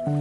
Good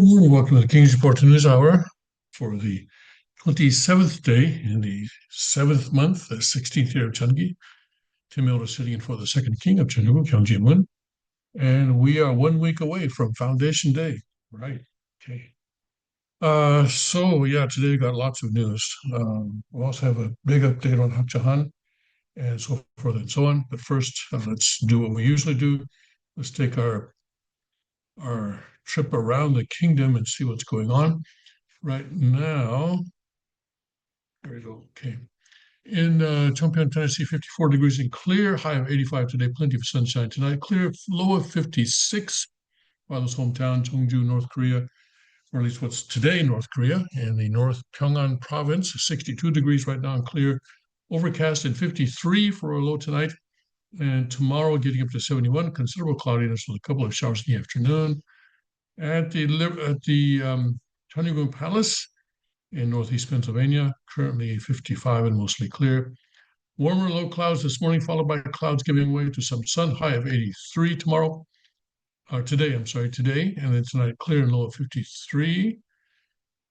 morning. Welcome to the King's Report News Hour for the 27th day in the 7th month, the 16th year of Changi. Tim Miller sitting in for the second king of Changi, Kyung Ji Mun. And we are 1 week away from Foundation Day. Right. Okay. Today we got lots of news. We also have a big update on Hak Ja Jan and so forth and so on. But first, let's do what we usually do. Let's take our trip around the kingdom and see what's going on. Right now, there we go. Okay. In Chongpyeong, Tennessee, 54 degrees and clear, high of 85 today, plenty of sunshine tonight, clear, low of 56. Father's hometown, Cheongju, North Korea, or at least what's today North Korea, in the North Pyongan province, 62 degrees right now and clear, overcast and 53 for a low tonight, and tomorrow getting up to 71, considerable cloudiness with a couple of showers in the afternoon. At the Cheonryung Palace in northeast Pennsylvania, currently 55 and mostly clear. Warmer low clouds this morning, followed by clouds giving way to some sun, high of 83 tomorrow. Today, I'm sorry, today, and then tonight clear and low of 53.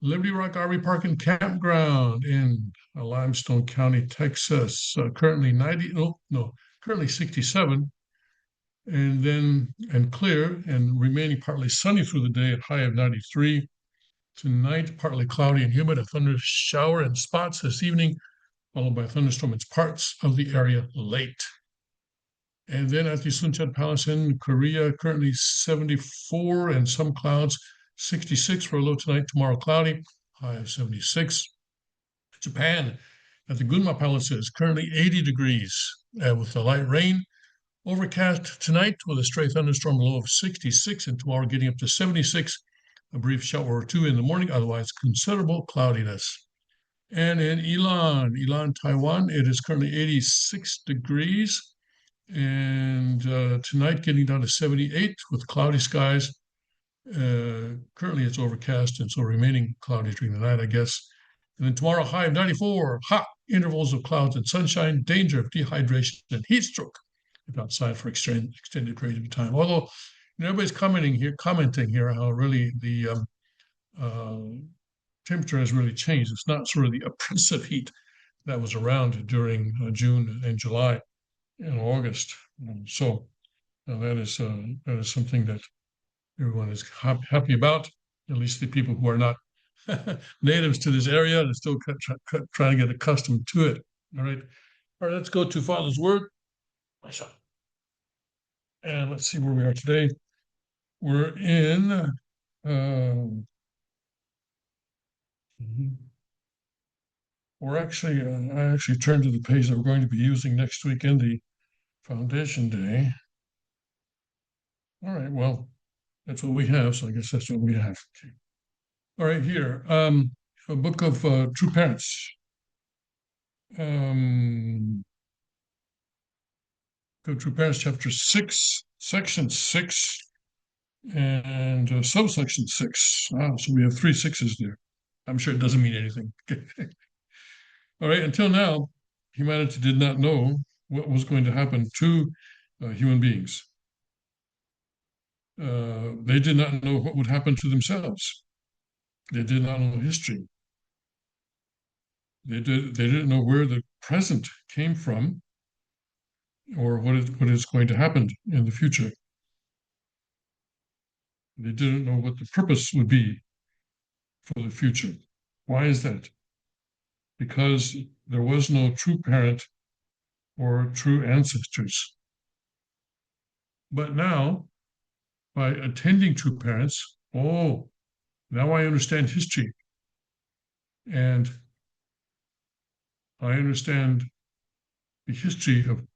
Liberty Rock RV Park and Campground in Limestone County, Texas. Currently 90, no, currently 67, and clear and remaining partly sunny through the day at high of 93. Tonight, partly cloudy and humid, a thunder shower in spots this evening, followed by a thunderstorm in parts of the area late. And then at the Suncheon Palace in Korea, currently 74 and some clouds, 66 for a low tonight, tomorrow cloudy, high of 76. Japan at the Gunma Palace is currently 80 degrees with the light rain. Overcast tonight with a stray thunderstorm, low of 66, and tomorrow getting up to 76. A brief shower or two in the morning, otherwise considerable cloudiness. And in Ilan, Taiwan, it is currently 86 degrees. And tonight getting down to 78 with cloudy skies. Currently it's overcast and so remaining cloudy during the night, I guess. And then tomorrow, high of 94, hot intervals of clouds and sunshine, danger of dehydration and heat stroke if outside for extended periods of time. Although everybody's commenting here how really the temperature has really changed. It's not sort of the oppressive heat that was around during June and July and August. So that is something that everyone is happy about, at least the people who are not natives to this area and still trying to get accustomed to it. All right, let's go to Father's Word. And let's see where we are today. We're in I actually turned to the page that we're going to be using next week in the Foundation Day. All right, well, that's what we have, so I guess that's what we have. Okay. All right, here, a book of True Parents. True Parents, chapter 6, section 6, and subsection 6. So we have 3 6s there. I'm sure it doesn't mean anything. All right, until now, humanity did not know what was going to happen to human beings. They did not know what would happen to themselves. They did not know history. They didn't know where the present came from or what is going to happen in the future. They didn't know what the purpose would be for the future. Why is that? Because there was no true parent or true ancestors. But now, by attending true parents, now I understand history. And I understand the history of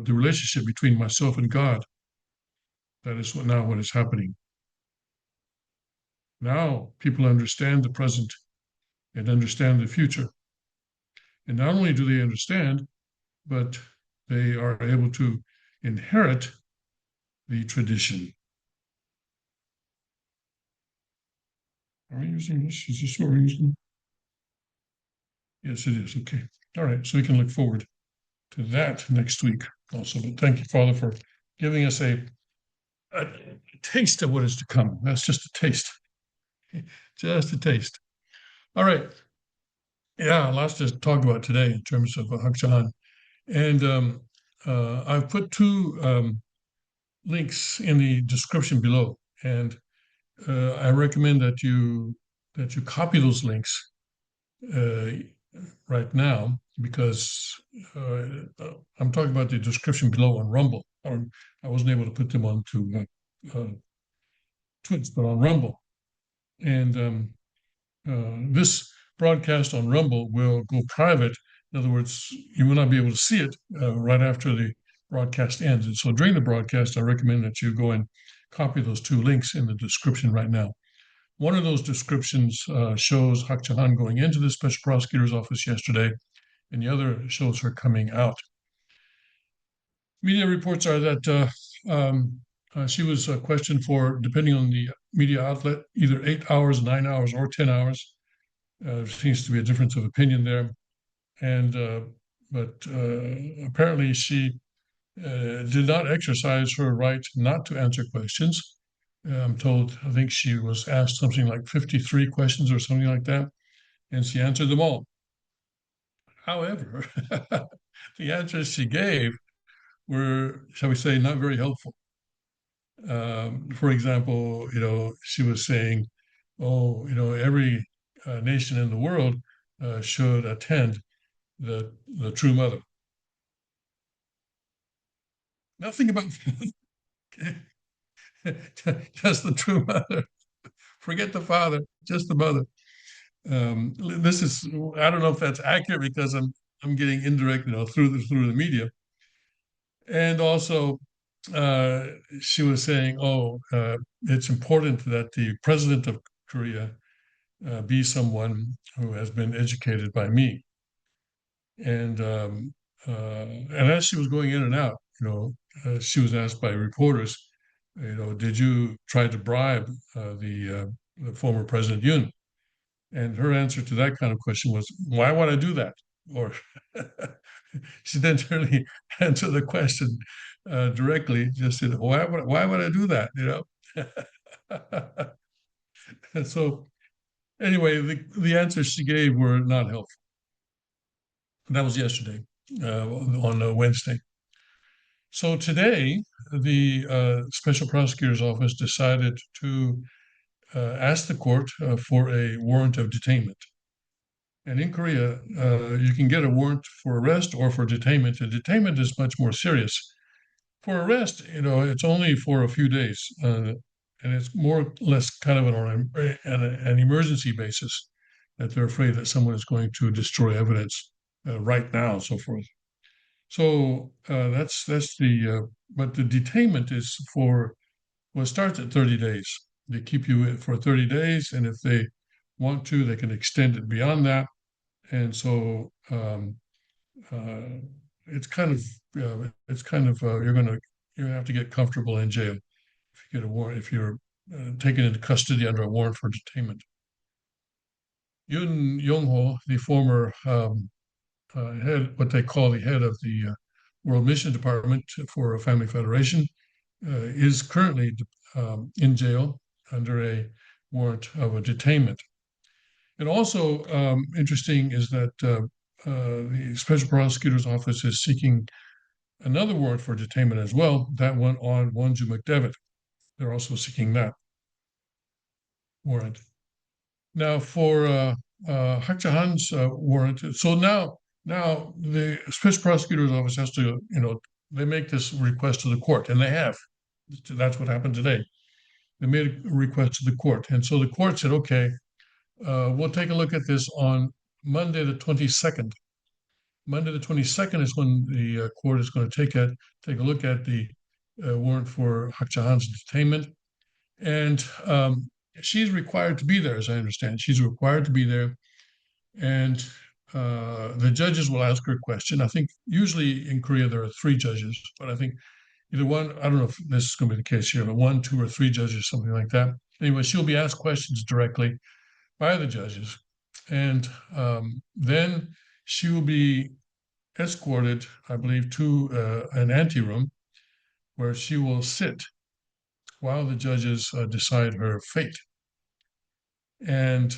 the relationship between myself and God. That is what is happening. Now people understand the present and understand the future. And not only do they understand, but they are able to inherit the tradition. Are we using this? Is this what we're using? Yes, it is. Okay. All right. So we can look forward to that next week also. But thank you, Father, for giving us a taste of what is to come. That's just a taste. Just a taste. All right. Yeah, lots to talk about today in terms of Hak Ja Jan. And I've put 2 links in the description below. And I recommend that you copy those links right now, because I'm talking about the description below on Rumble. I wasn't able to put them onto Twitch, but on Rumble. And this broadcast on Rumble will go private. In other words, you will not be able to see it right after the broadcast ends. And so during the broadcast, I recommend that you go and copy those 2 links in the description right now. One of those descriptions shows Hak Ja Jan going into the special prosecutor's office yesterday, and the other shows her coming out. Media reports are that she was questioned for, depending on the media outlet, either 8 hours, 9 hours, or 10 hours. There seems to be a difference of opinion there. And but apparently she did not exercise her right not to answer questions. I'm told, I think she was asked something like 53 questions or something like that, and she answered them all. However, the answers she gave were, shall we say, not very helpful. For example, she was saying, "Oh, every nation in the world should attend the True Mother." Nothing about just the True Mother. Forget the father, just the mother. This is I don't know if that's accurate because I'm getting indirect, through the media, and also uh, she was saying, "Oh, it's important that the president of Korea be someone who has been educated by me." And and as she was going in and out, she was asked by reporters, did you try to bribe the former President Yoon? And her answer to that kind of question was, "Why would I do that?" Or she didn't really answer the question directly. Just said, "Why would I do that?" And so anyway, the answers she gave were not helpful. That was yesterday, on Wednesday. So today, the special prosecutor's office decided to ask the court for a warrant of detainment. And in Korea, you can get a warrant for arrest or for detainment, and detainment is much more serious. For arrest, it's only for a few days, and it's more or less kind of an emergency basis that they're afraid that someone is going to destroy evidence right now and so forth. So that's but the detainment is starts at 30 days. They keep you in for 30 days, and if they want to, they can extend it beyond that. And so it's kind of you're gonna have to get comfortable in jail if you get a warrant if you're taken into custody under a warrant for detainment. Yoon Yong-ho, the former head, what they call the head of the World Mission Department for a Family Federation, is currently in jail under a warrant of a detainment. And also interesting is that the Special Prosecutor's Office is seeking another warrant for detainment as well, that one on Wonju McDevitt. They're also seeking that warrant. Now, for Hak Ja Jan's warrant, so now the Special Prosecutor's Office has to, they make this request to the court, and they have. That's what happened today. They made a request to the court, and so the court said, "Okay, we'll take a look at this on Monday the 22nd." Monday the 22nd is when the court is going to take a look at the warrant for Hak Ja Jan's detainment, and she's required to be there, as I understand. She's required to be there, and the judges will ask her a question. I think usually in Korea there are three judges, but I think either one, I don't know if this is going to be the case here, but one, two, or three judges, something like that. Anyway, she'll be asked questions directly by the judges. And then she will be escorted, I believe, to an anteroom where she will sit while the judges decide her fate. And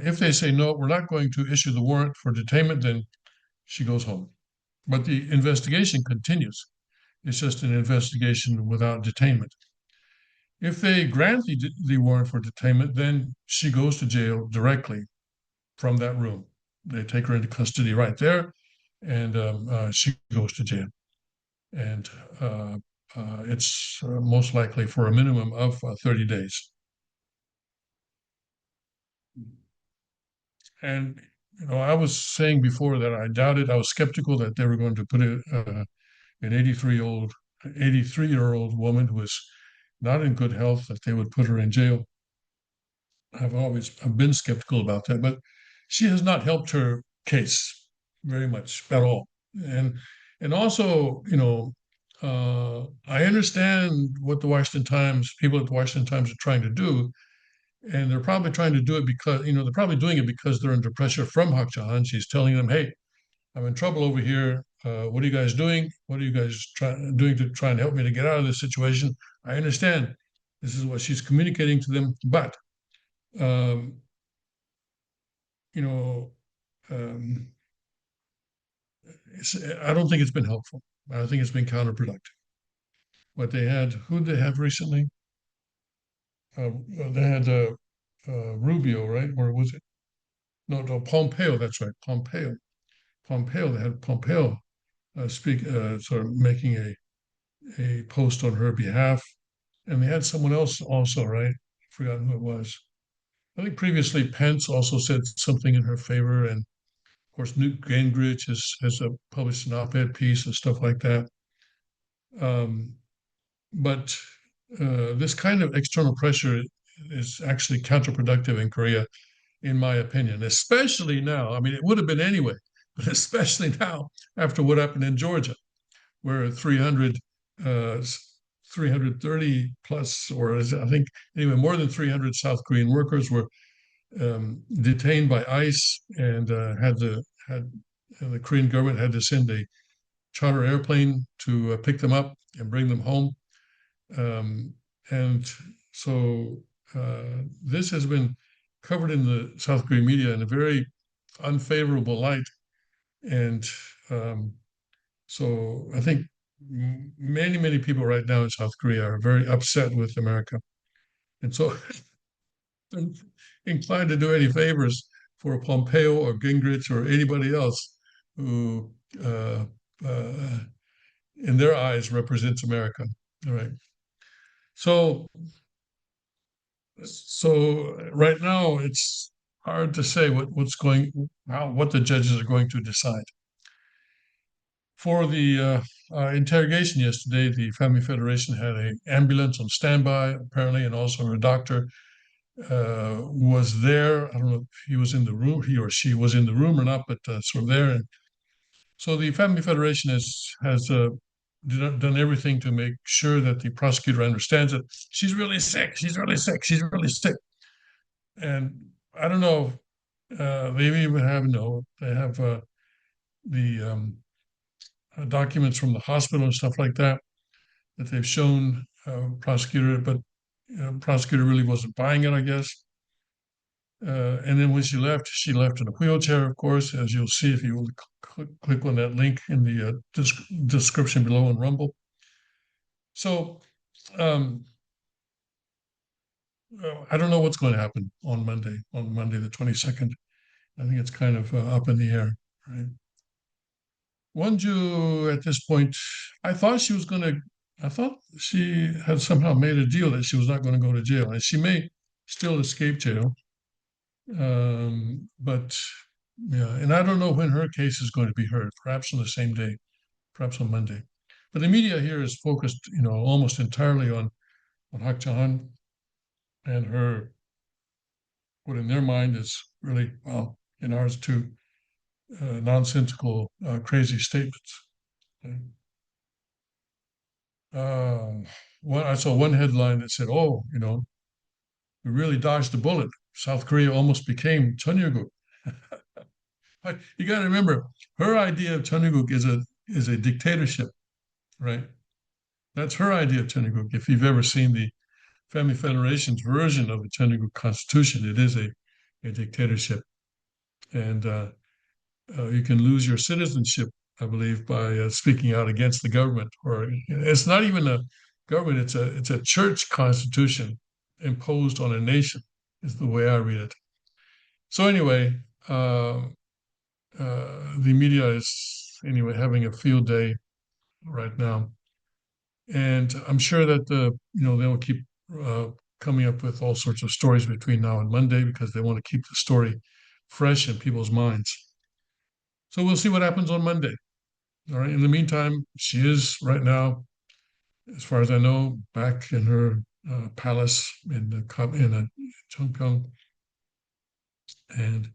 if they say, "No, we're not going to issue the warrant for detainment," then she goes home. But the investigation continues. It's just an investigation without detainment. If they grant the warrant for detainment, then she goes to jail directly from that room. They take her into custody right there, and she goes to jail. And it's most likely for a minimum of 30 days. And I was saying before that I was skeptical that they were going to put an 83-year-old woman who is not in good health, that they would put her in jail. I've been skeptical about that, but she has not helped her case very much at all. And also, I understand what the Washington Times, people at the Washington Times are trying to do, and they're probably trying to do it because, they're probably doing it because they're under pressure from Hak Ja Jan. She's telling them, "Hey, I'm in trouble over here. What are you guys doing? What are you guys doing to try and help me to get out of this situation? I understand this is what she's communicating to them, but um, you know, um, I don't think it's been helpful. I think it's been counterproductive. What they had, who did they have recently? They had Rubio, right? Or was it? No, no, Pompeo. That's right, Pompeo. Pompeo. They had Pompeo sort of making a post on her behalf, and they had someone else also, right? I forgot who it was. I think previously Pence also said something in her favor, and of course Newt Gingrich has published an op-ed piece and stuff like that. Um, but this kind of external pressure is actually counterproductive in Korea, in my opinion, especially now. I mean, it would have been anyway, but especially now after what happened in Georgia, where uh, 330 plus, or I think anyway, more than 300 South Korean workers were detained by ICE and had the Korean government had to send a charter airplane to pick them up and bring them home. Um, and so this has been covered in the South Korean media in a very unfavorable light. And so I think many people right now in South Korea are very upset with America. And so I'm inclined to do any favors for Pompeo or Gingrich or anybody else who, uh, uh, in their eyes, represents America. All right. So So right now, it's hard to say what the judges are going to decide. For the interrogation yesterday, the Family Federation had an ambulance on standby, apparently, and also her doctor was there. I don't know if he was in the room, he or she was in the room or not, but sort of there. And so the Family Federation has done everything to make sure that the prosecutor understands that she's really sick. She's really sick. She's really sick. And I don't know. They even have they have the documents from the hospital and stuff like that that they've shown prosecutor, but prosecutor really wasn't buying it, I guess. And then when she left in a wheelchair, of course, as you'll see if you will click on that link in the description below on Rumble. So um, I don't know what's going to happen on Monday the 22nd. I think it's kind of up in the air, right? Wonju at this point, I thought she was going to, I thought she had somehow made a deal that she was not going to go to jail, and she may still escape jail. But yeah, and I don't know when her case is going to be heard, perhaps on the same day, perhaps on Monday. But the media here is focused, almost entirely on Hak Ja Jan and her, what in their mind is really, well, in ours too, nonsensical, crazy statements. Okay. I saw one headline that said, "Oh, we really dodged a bullet. South Korea almost became Cheonryuk." But you got to remember, her idea of Cheonryuk is a dictatorship, right? That's her idea of Cheonryuk. If you've ever seen the Family Federation's version of the Cheonryuk Constitution, it is a dictatorship, and you can lose your citizenship, I believe, by speaking out against the government. Or it's not even a government; it's a church constitution imposed on a nation. Is the way I read it. So anyway, the media is anyway having a field day right now, and I'm sure that they'll keep uh, coming up with all sorts of stories between now and Monday because they want to keep the story fresh in people's minds. So we'll see what happens on Monday. All right. In the meantime, she is right now, as far as I know, back in her palace in Chongpyeong, and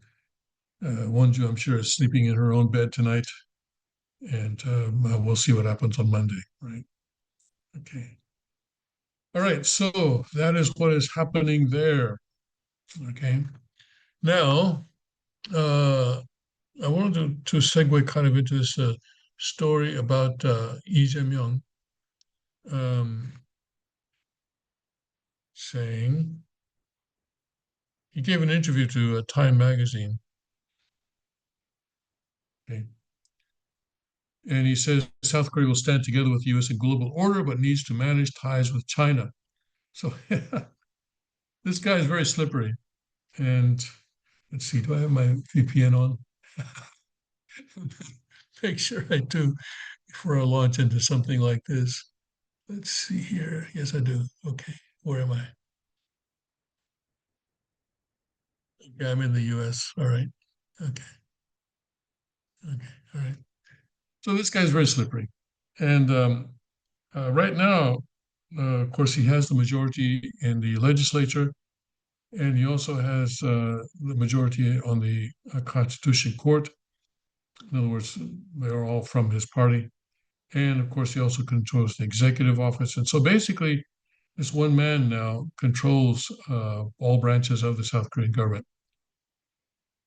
Wonju, I'm sure, is sleeping in her own bed tonight, and we'll see what happens on Monday. Right. Okay. All right. So that is what is happening there. Okay. Now, uh, I wanted to segue kind of into this story about Lee Jae-myung um, saying he gave an interview to Time magazine, okay, and he says South Korea will stand together with the U.S. in global order, but needs to manage ties with China. So this guy is very slippery. And let's see, do I have my VPN on? Make sure I do before I launch into something like this. Let's see here. Yes, I do. Okay, where am I? Okay, I'm in the US. All right. Okay. Okay. All right. So this guy's very slippery. And right now, of course, he has the majority in the legislature, and he also has the majority on the Constitution Court. In other words, they're all from his party. And of course, he also controls the executive office. And so basically, this one man now controls all branches of the South Korean government.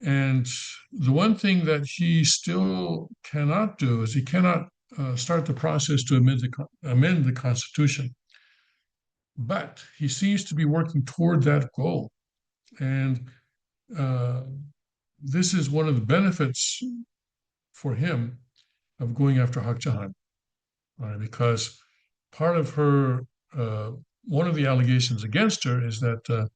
And the one thing that he still cannot do is he cannot start the process to amend the Constitution. But he seems to be working toward that goal. And uh, this is one of the benefits for him of going after Hak Ja Jan, right? Because part of her, uh, one of the allegations against her is that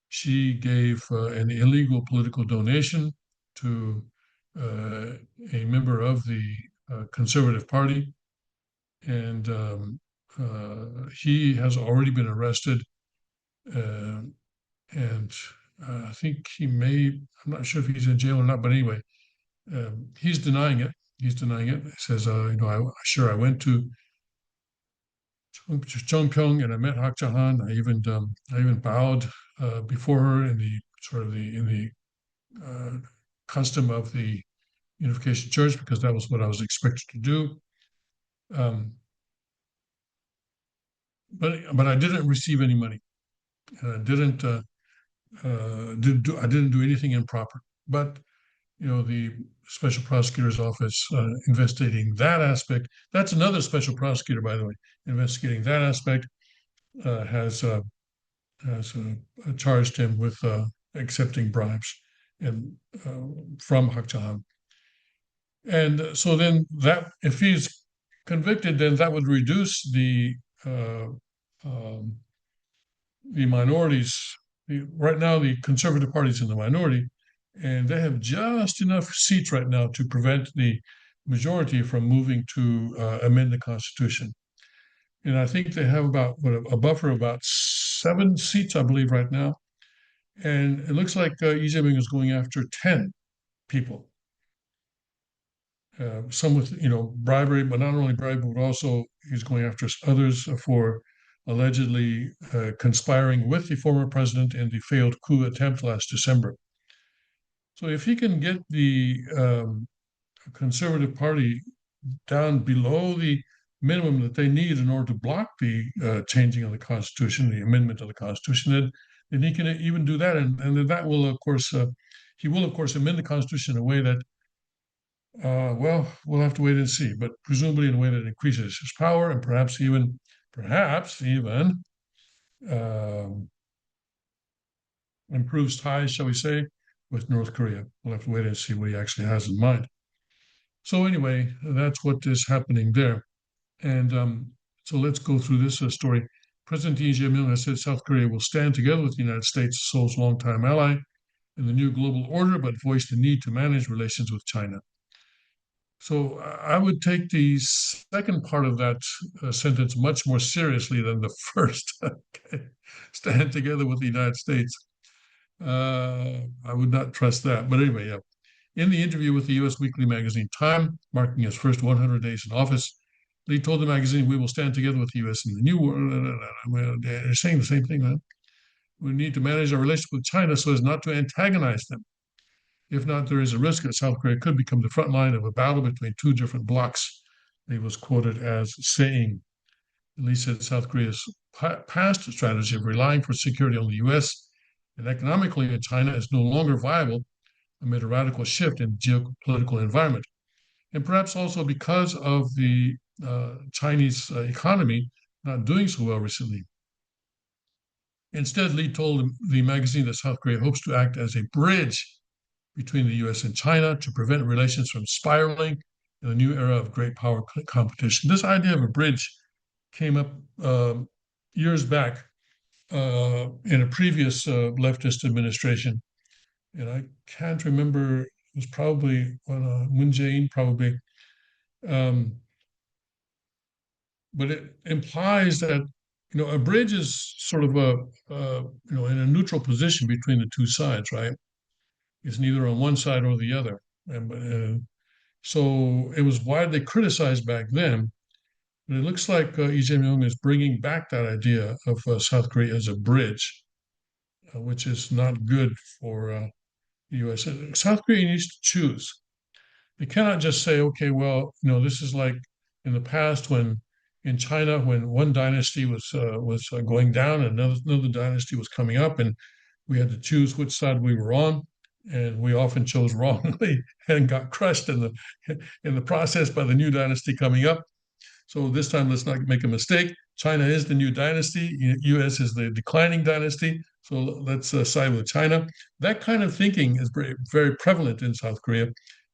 she gave an illegal political donation to uh, a member of the Conservative Party, and he has already been arrested. Uh, and I think he may, I'm not sure if he's in jail or not, but anyway, he's denying it. He's denying it. He says, I went to Chongpyong and I met Hak Ja Han. I even bowed before her in the sort of the in the custom of the Unification Church because that was what I was expected to do. Um, but I didn't receive any money. Didn't I didn't do anything improper. But the special prosecutor's office investigating that aspect. That's another special prosecutor, by the way, investigating that aspect has charged him with accepting bribes and from Hak Ja Han. And so then that if he's convicted, then that would reduce uh, um, the minorities. Right now, the Conservative Party is in the minority, and they have just enough seats right now to prevent the majority from moving to amend the Constitution. And I think they have about a buffer of about 7 seats, I believe, right now. And it looks like Lee Jae-myung is going after 10 people, some with bribery, but not only bribery, but also he's going after others for allegedly conspiring with the former president in the failed coup attempt last December. So if he can get the Conservative Party down below the minimum that they need in order to block the changing of the Constitution, the amendment of the Constitution, then he can even do that, and that will, of course, he will, of course, amend the Constitution in a way that well, we'll have to wait and see, but presumably in a way that increases his power and perhaps even um, improves ties, shall we say, with North Korea. We'll have to wait and see what he actually has in mind. So anyway, that's what is happening there. And so let's go through this story. President Lee Jae-myung has said South Korea will stand together with the United States, Seoul's longtime ally, in the new global order, but voiced the need to manage relations with China. So I would take the second part of that sentence much more seriously than the first. Okay. Stand together with the United States. I would not trust that. But anyway, yeah. In the interview with the U.S. weekly magazine Time, marking his first 100 days in office, Lee told the magazine, "We will stand together with the U.S. in the new world." Well, they're saying the same thing, huh? We need to manage our relationship with China so as not to antagonize them. If not, there is a risk that South Korea could become the front line of a battle between two different blocs. He was quoted as saying, Lee said South Korea's past strategy of relying for security on the U.S. and economically on China is no longer viable amid a radical shift in geopolitical environment, and perhaps also because of the Chinese economy not doing so well recently. Instead, Lee told the magazine that South Korea hopes to act as a bridge between the US and China to prevent relations from spiraling in a new era of great power competition. This idea of a bridge came up years back in a previous leftist administration, and I can't remember. It was probably Moon Jae-in, probably, um, but it implies that a bridge is sort of in a neutral position between the two sides, right? It's neither on one side or the other, and so it was widely criticized back then. But it looks like Lee Jae-myung is bringing back that idea of South Korea as a bridge, which is not good for the U.S. South Korea needs to choose. They cannot just say, okay, well, this is like in the past when in China, when one dynasty was going down and another dynasty was coming up, and we had to choose which side we were on, and we often chose wrongly and got crushed in the process by the new dynasty coming up. So this time, let's not make a mistake. China is the new dynasty. U.S. is the declining dynasty. So let's side with China. That kind of thinking is very, very prevalent in South Korea,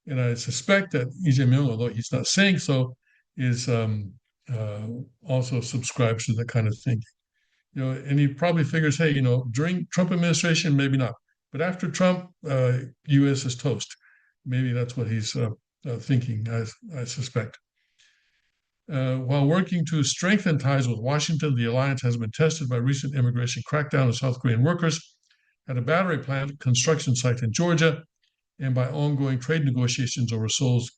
and I suspect that Lee Jae-myung, although he's not saying so, is also subscribes to that kind of thinking. And he probably figures, hey, during Trump administration, maybe not, but after Trump, U.S. is toast. Maybe that's what he's thinking. I suspect. While working to strengthen ties with Washington, the alliance has been tested by recent immigration crackdown of South Korean workers at a battery plant construction site in Georgia, and by ongoing trade negotiations over Seoul's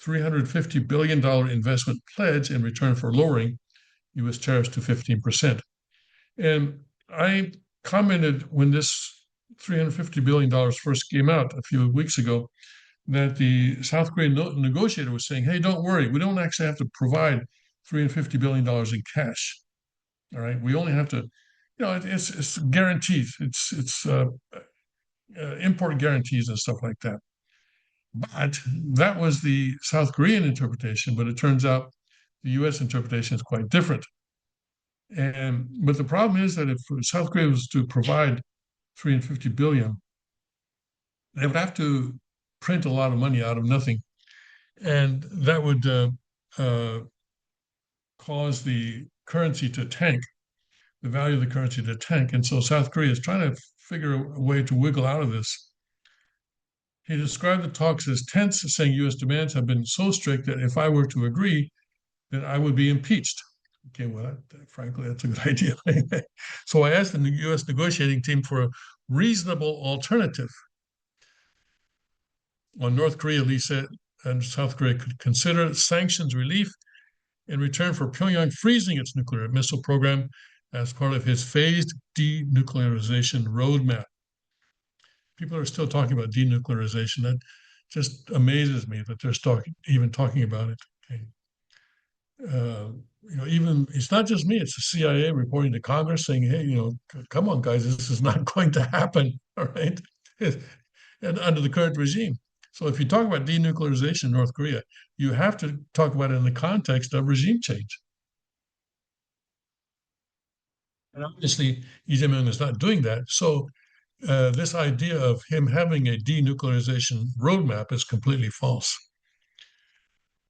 $350 billion investment pledge in return for lowering U.S. tariffs to 15%. And I commented when this $350 billion first came out a few weeks ago that the South Korean negotiator was saying, hey, don't worry, we don't actually have to provide $350 billion in cash. All right. We only have to, it's guarantees, it's import guarantees and stuff like that. But that was the South Korean interpretation, but it turns out the US interpretation is quite different. But the problem is that if South Korea was to provide 350 billion, they would have to print a lot of money out of nothing, and that would cause the currency to tank, the value of the currency to tank. And so South Korea is trying to figure a way to wiggle out of this. He described the talks as tense, saying U.S. demands have been so strict that if I were to agree, then I would be impeached. Okay, well, frankly, that's a good idea. So I asked the U.S. negotiating team for a reasonable alternative. On North Korea, Lee said, and South Korea could consider sanctions relief in return for Pyongyang freezing its nuclear missile program as part of his phased denuclearization roadmap. People are still talking about denuclearization. That just amazes me that they're even talking about it. Okay. Even it's not just me; it's the CIA reporting to Congress saying, "Hey, come on, guys, this is not going to happen." All right, and under the current regime. So if you talk about denuclearization in North Korea, you have to talk about it in the context of regime change. And obviously, Lee Jae-myung is not doing that. So this idea of him having a denuclearization roadmap is completely false.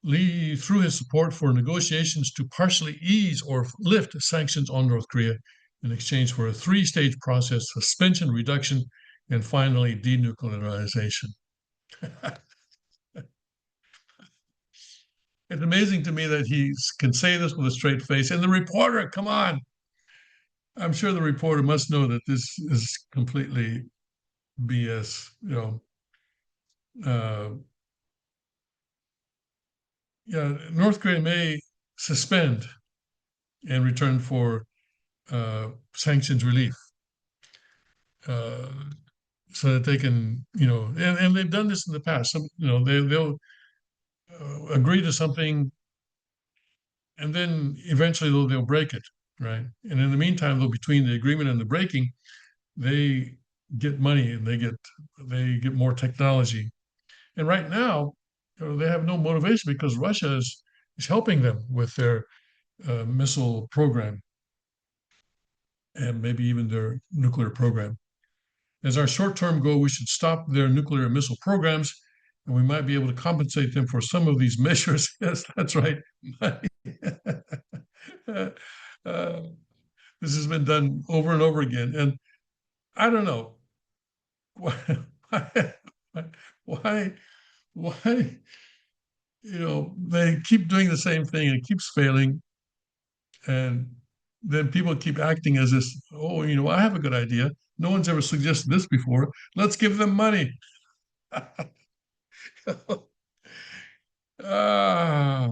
Lee threw his support for negotiations to partially ease or lift sanctions on North Korea in exchange for a three-stage process: suspension, reduction, and finally denuclearization. It's amazing to me that he can say this with a straight face. And the reporter, come on, I'm sure the reporter must know that this is completely BS. Uh, yeah, North Korea may suspend in return for sanctions relief, uh, so that they can, and they've done this in the past. They'll agree to something, and then eventually they'll break it, right? And in the meantime, though, between the agreement and the breaking, they get money and they get more technology. And right now, they have no motivation because Russia is helping them with their missile program and maybe even their nuclear program. As our short-term goal, we should stop their nuclear and missile programs, and we might be able to compensate them for some of these measures. Yes, that's right. uh, this has been done over and over again, and I don't know why, why, why, they keep doing the same thing and it keeps failing, and then people keep acting as if, oh, I have a good idea. No one's ever suggested this before. Let's give them money. Ah,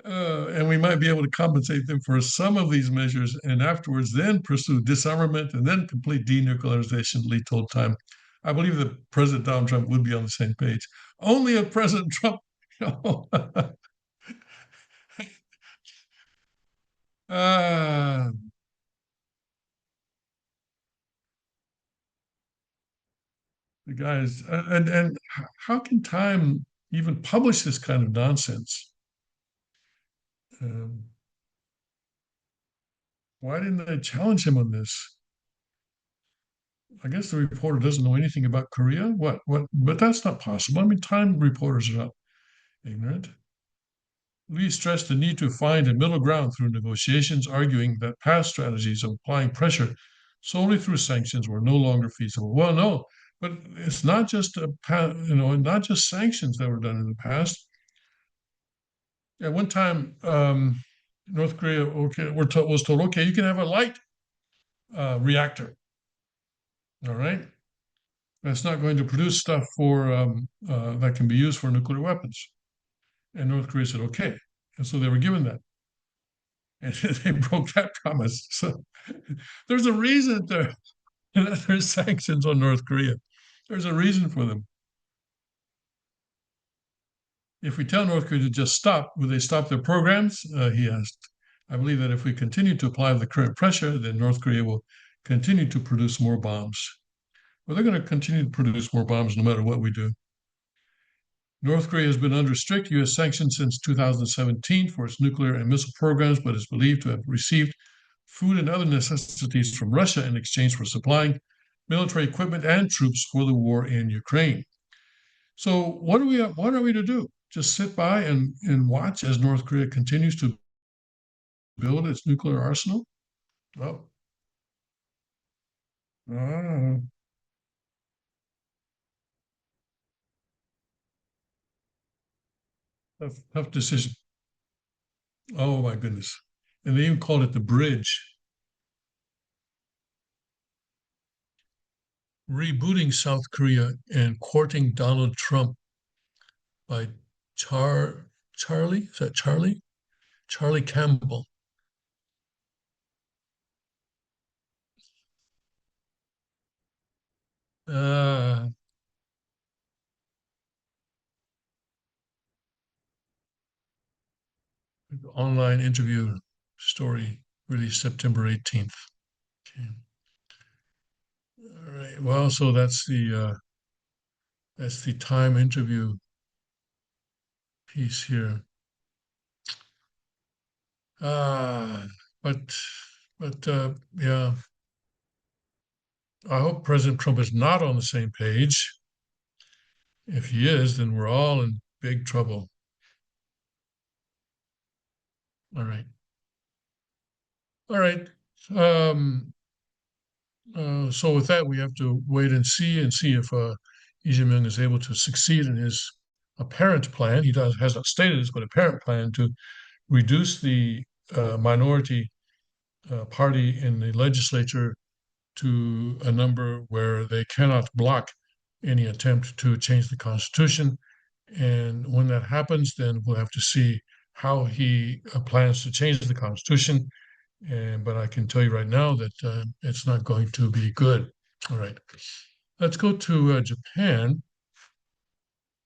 and we might be able to compensate them for some of these measures and afterwards then pursue disarmament and then complete denuclearization, Lee told Time. I believe that President Donald Trump would be on the same page. Only if President Trump, you know, uh, the guys, and how can Time even publish this kind of nonsense? Um, why didn't they challenge him on this? I guess the reporter doesn't know anything about Korea. What? But that's not possible. I mean, Time reporters are not ignorant. Lee stressed the need to find a middle ground through negotiations, arguing that past strategies of applying pressure solely through sanctions were no longer feasible. Well, no, but it's not just not just sanctions that were done in the past. At one time, North Korea was told, okay, you can have a light reactor. All right, that's not going to produce stuff for that can be used for nuclear weapons. And North Korea said, okay. And so they were given that. And they broke that promise. So there's a reason there's sanctions on North Korea. There's a reason for them. If we tell North Korea to just stop, will they stop their programs? He asked. I believe that if we continue to apply the current pressure, then North Korea will continue to produce more bombs. Well, they're going to continue to produce more bombs no matter what we do. North Korea has been under strict U.S. sanctions since 2017 for its nuclear and missile programs, but is believed to have received food and other necessities from Russia in exchange for supplying military equipment and troops for the war in Ukraine. So what are we to do? Just sit by and watch as North Korea continues to build its nuclear arsenal? Well, uh, tough decision. Oh my goodness. And they even called it the bridge. Rebooting South Korea and courting Donald Trump by Charlie. Is that Charlie? Charlie Campbell. Uh, online interview story released September 18th. Okay. All right. Well, so that's the Time interview piece here. Uh, but yeah, I hope President Trump is not on the same page. If he is, then we're all in big trouble. All right. All right. Um, so with that, we have to wait and see if Lee Jae-myung is able to succeed in his apparent plan. He has not stated this, but apparent plan to reduce the minority party in the legislature to a number where they cannot block any attempt to change the Constitution. And when that happens, then we'll have to see how he plans to change the Constitution. But I can tell you right now that it's not going to be good. All right, let's go to Japan.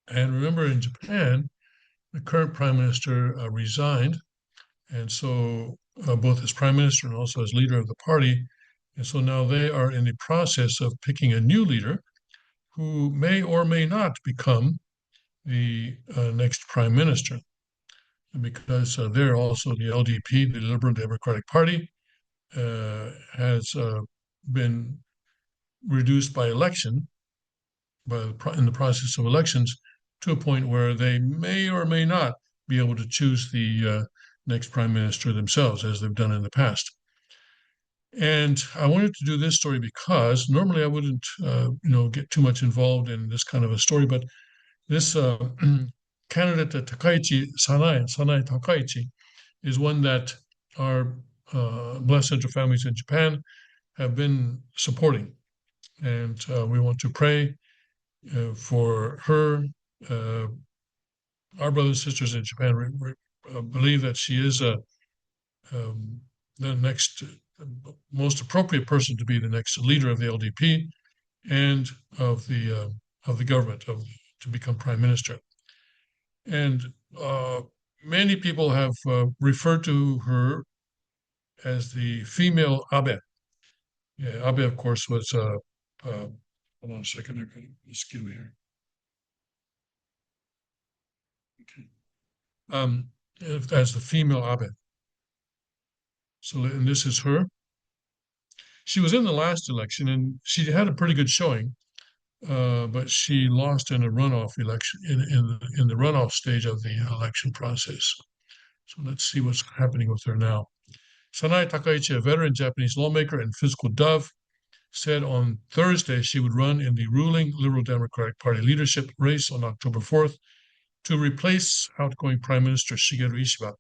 And remember, in Japan, the current prime minister resigned, and so both as prime minister and also as leader of the party. And so now they are in the process of picking a new leader who may or may not become the next prime minister, because they're also the LDP, the Liberal Democratic Party, has been reduced by election, in the process of elections, to a point where they may or may not be able to choose the next prime minister themselves, as they've done in the past. And I wanted to do this story because normally I wouldn't, get too much involved in this kind of a story, but this candidate, Sanae Takaichi, is one that our Blessed Center families in Japan have been supporting. And we want to pray for her. Uh, our brothers and sisters in Japan believe that she is um, the next most appropriate person to be the next leader of the LDP and of the government to become prime minister. And many people have referred to her as the female Abe. Yeah, Abe, of course, was hold on a second. I got a mosquito here. Okay. As the female Abe. So, and this is her. She was in the last election, and she had a pretty good showing, but she lost in a runoff election in the runoff stage of the election process. So let's see what's happening with her now. Sanae Takaichi, a veteran Japanese lawmaker and fiscal dove, said on Thursday she would run in the ruling Liberal Democratic Party leadership race on October 4th to replace outgoing Prime Minister Shigeru Ishiba.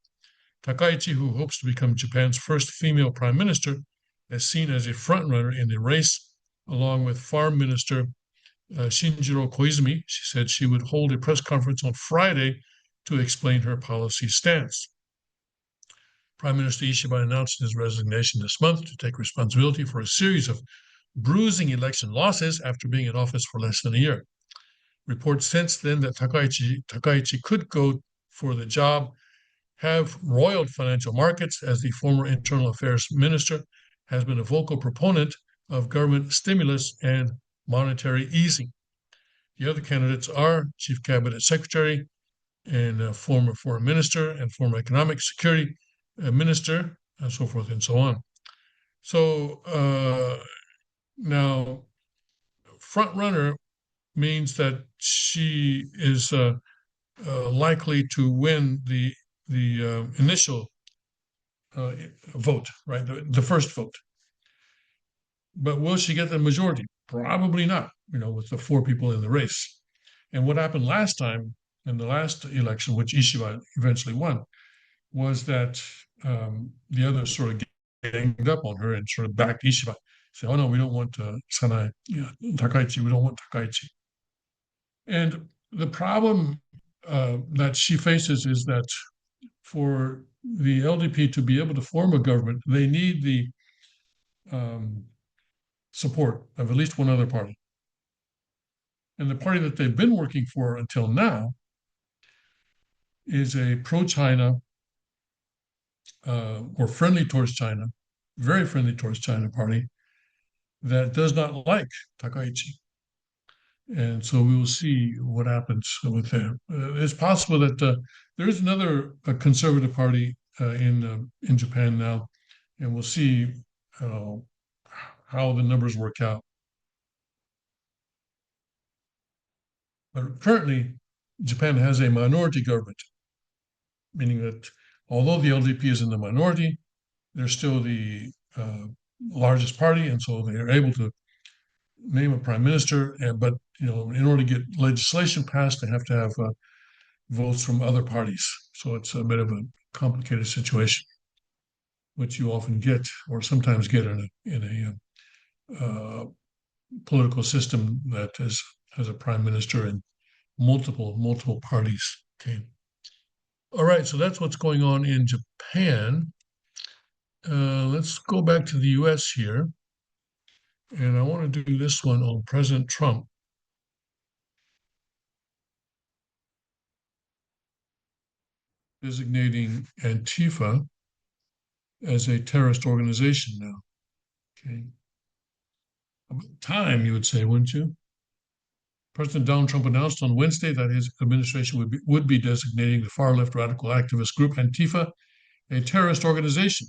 Takaichi, who hopes to become Japan's first female prime minister, is seen as a frontrunner in the race, along with Farm Minister Shinjiro Koizumi. She said she would hold a press conference on Friday to explain her policy stance. Prime Minister Ishiba announced his resignation this month to take responsibility for a series of bruising election losses after being in office for less than a year. Reports since then that Takaichi could go for the job have roiled financial markets, as the former Internal Affairs Minister has been a vocal proponent of government stimulus and monetary easing. The other candidates are Chief Cabinet Secretary and former Foreign Minister and former Economic Security Minister, and so forth and so on. So now, front runner means that she is likely to win the initial vote, right? The first vote. But will she get the majority? Probably not, with the four people in the race. And what happened last time in the last election, which Ishiba eventually won, was that the others sort of ganged up on her and sort of backed Ishiba. Say, oh no, we don't want Sanae Takaichi. We don't want Takaichi. And the problem that she faces is that for the LDP to be able to form a government, they need the support of at least one other party. And the party that they've been working for until now is a pro-China or friendly towards China, very friendly towards China party that does not like Takaichi. And so we will see what happens with them. It's possible that there is another conservative party in Japan now, and we'll see how the numbers work out. But currently, Japan has a minority government, meaning that although the LDP is in the minority, they're still the largest party, and so they are able to name a prime minister. But in order to get legislation passed, they have to have votes from other parties. So it's a bit of a complicated situation, which you often get, or sometimes get in a political system that has a prime minister and multiple parties. Okay. All right, so that's what's going on in Japan. Let's go back to the US here. And I want to do this one on President Trump. Designating Antifa as a terrorist organization now. Okay. About time, you would say, wouldn't you? President Donald Trump announced on Wednesday that his administration would be designating the far left radical activist group Antifa a terrorist organization.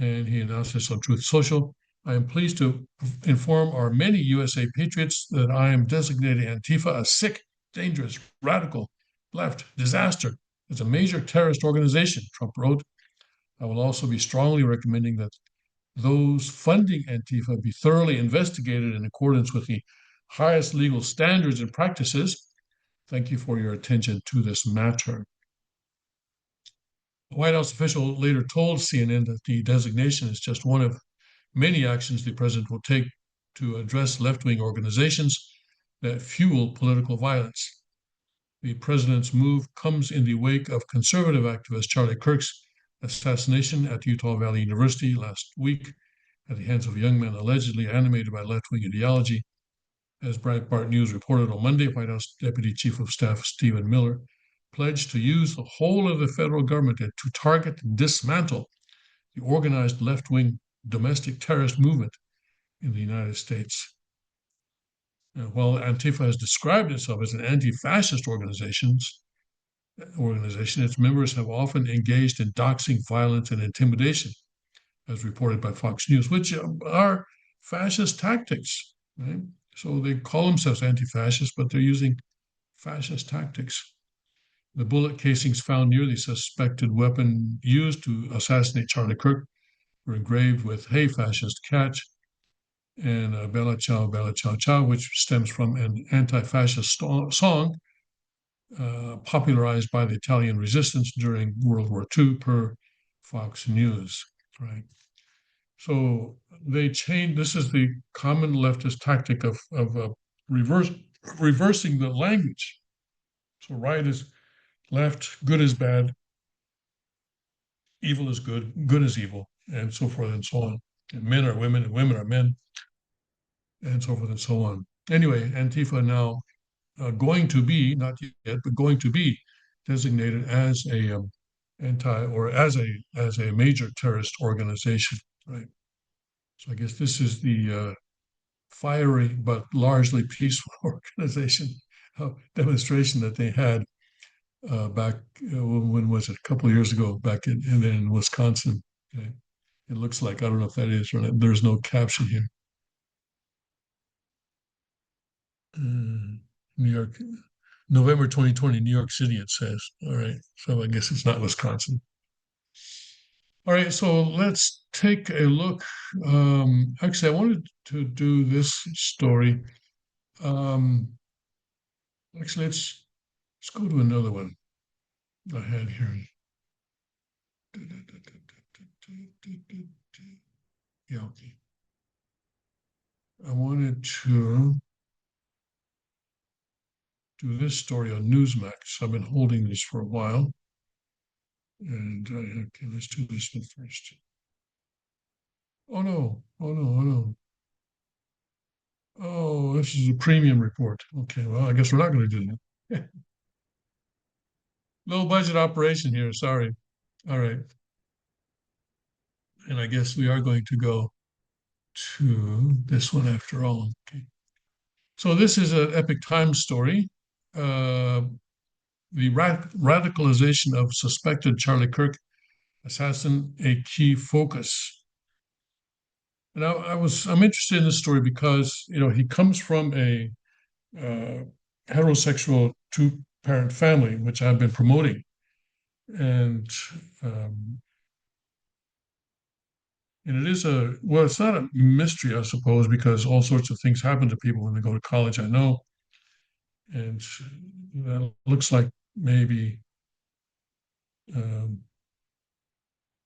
And he announced this on Truth Social. I am pleased to inform our many USA patriots that I am designating Antifa a sick, dangerous, radical, left disaster. It's a major terrorist organization, Trump wrote. I will also be strongly recommending that those funding Antifa be thoroughly investigated in accordance with the highest legal standards and practices. Thank you for your attention to this matter. A White House official later told CNN that the designation is just one of many actions the president will take to address left wing organizations that fuel political violence. The president's move comes in the wake of conservative activist Charlie Kirk's assassination at Utah Valley University last week at the hands of young men allegedly animated by left wing ideology. As Breitbart News reported on Monday, White House Deputy Chief of Staff Stephen Miller pledged to use the whole of the federal government to target and dismantle the organized left wing domestic terrorist movement in the United States. While Antifa has described itself as an anti fascist organization, its members have often engaged in doxing, violence, and intimidation, as reported by Fox News, which are fascist tactics. Right? So they call themselves anti fascist, but they're using fascist tactics. The bullet casings found near the suspected weapon used to assassinate Charlie Kirk were engraved with "Hey Fascist, Catch" and Bella Ciao Ciao, which stems from an anti-fascist song popularized by the Italian resistance during World War II, per Fox News. Right. So they changed. This is the common leftist tactic of reversing the language. So right is left, good is bad, evil is good, good is evil, and so forth and so on. And men are women, and women are men, and so forth and so on. Anyway, Antifa now going to be, not yet, but going to be designated as a anti or as a major terrorist organization, right? So I guess this is the fiery but largely peaceful organization demonstration that they had back when was it, a couple of years ago, back in Wisconsin. Okay. It looks like, I don't know if that is or not. There's no caption here. New York, November 2020, New York City, it says. All right. So I guess it's not Wisconsin. All right. So let's take a look. Actually, I wanted to do this story. Um, actually, let's go to another one I had here. Yeah, okay. I wanted to do this story on Newsmax. I've been holding these for a while. And okay, let's do this one first. Oh no, oh no, oh no. Oh, this is a premium report. Okay, well, I guess we're not going to do that. Low budget operation here, sorry. All right. And I guess we are going to go to this one after all. Okay. So this is an Epic Times story. The radicalization of suspected Charlie Kirk assassin, a key focus. And I'm interested in this story because he comes from a heterosexual two-parent family, which I've been promoting, and um, it is it's not a mystery, I suppose, because all sorts of things happen to people when they go to college. I know, and that looks like maybe um,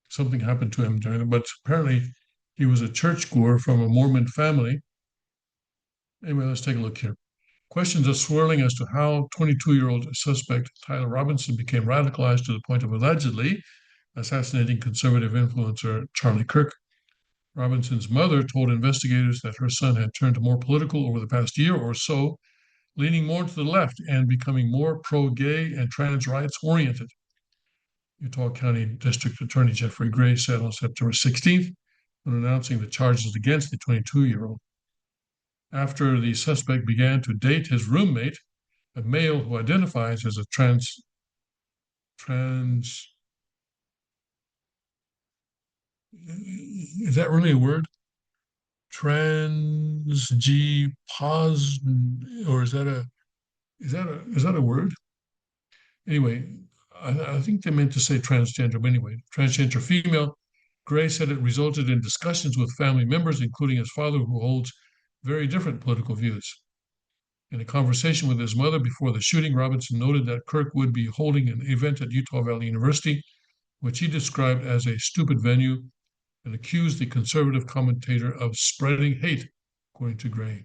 something happened to him during it, but apparently he was a churchgoer from a Mormon family. Anyway, let's take a look here. Questions are swirling as to how 22-year-old suspect Tyler Robinson became radicalized to the point of allegedly assassinating conservative influencer Charlie Kirk. Robinson's mother told investigators that her son had turned more political over the past year or so, leaning more to the left and becoming more pro-gay and trans rights oriented. Utah County District Attorney Jeffrey Gray said on September 16th when announcing the charges against the 22-year-old. After the suspect began to date his roommate, a male who identifies as a trans is that really a word? Trans G pos or is that a word? Anyway, I think they meant to say transgender, but anyway, transgender female. Gray said it resulted in discussions with family members, including his father, who holds very different political views. In a conversation with his mother before the shooting, Robinson noted that Kirk would be holding an event at Utah Valley University, which he described as a stupid venue, and accused the conservative commentator of spreading hate, according to Gray.